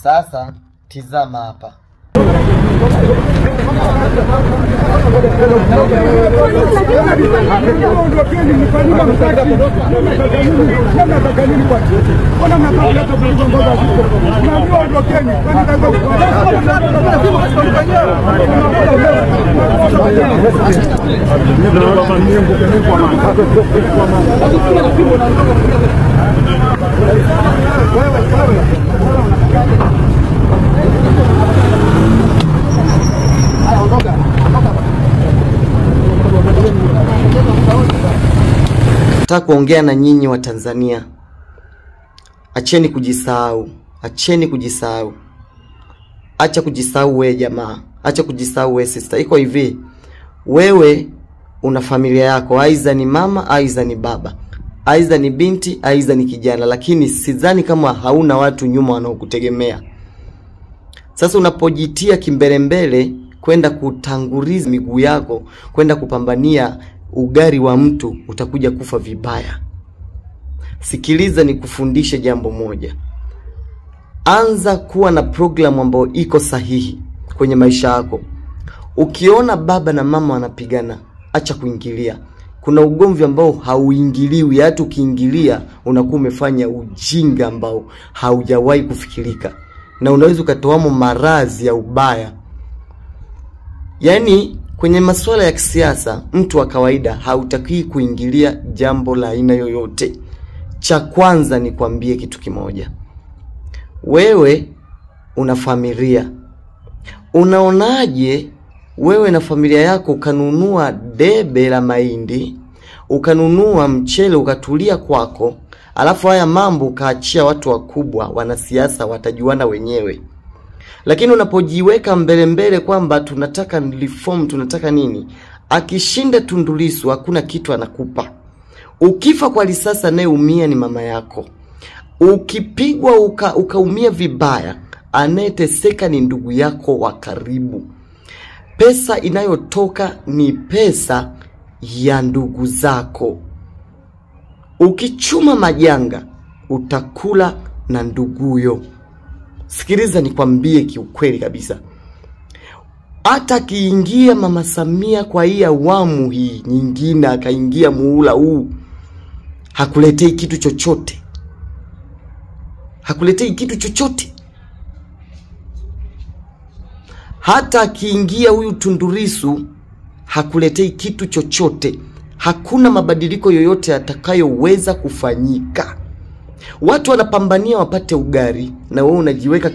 Sasa tizama hapa. Nataka kuongea na nyinyi wa Tanzania. Acheni kujisahau. Acheni kujisahau. Acha kujisahau wewe jamaa. Acha kujisahau wewe sister. Iko hivi. Wewe una familia yako. Aiza ni mama, aiza ni baba. Aiza ni binti, aiza ni kijana. Lakini sidhani kama hauna watu nyuma wanaokutegemea. Sasa unapojitia kimbelembele kwenda kutanguliza miguu yako, kwenda kupambania ugari wa mtu, utakuja kufa vibaya. Sikiliza nikufundishe jambo moja. Anza kuwa na programu ambayo iko sahihi kwenye maisha yako. Ukiona baba na mama wanapigana, acha kuingilia. Kuna ugomvi ambao hauingiliwi, hata ukiingilia unakuwa umefanya ujinga ambao haujawahi kufikirika. Na unaweza ukatoamo maradhi ya ubaya. Yaani kwenye masuala ya kisiasa, mtu wa kawaida hautakiwi kuingilia jambo la aina yoyote. Cha kwanza ni kuambie kitu kimoja. Wewe una familia. Unaonaje wewe na familia yako ukanunua debe la mahindi, ukanunua mchele ukatulia kwako, alafu haya mambo ukaachia watu wakubwa, wanasiasa watajuana wenyewe. Lakini unapojiweka mbele kwamba tunataka reform, tunataka nini? Akishinda Tundu Lissu hakuna kitu anakupa. Ukifa kwa risasi anayeumia ni mama yako. Ukipigwa ukaumia vibaya, anayeteseka ni ndugu yako wa karibu. Pesa inayotoka ni pesa ya ndugu zako. Ukichuma majanga, utakula na nduguyo. Sikiliza nikwambie kiukweli kabisa. Hata kiingia Mama Samia kwa hii awamu hii nyingine, akaingia muhula huu, hakuletei kitu chochote. Hakuletei kitu chochote. Hata akiingia huyu Tundu Lissu, hakuletei kitu chochote. Hakuna mabadiliko yoyote yatakayoweza kufanyika. Watu wanapambania wapate ugari, na wewe unajiweka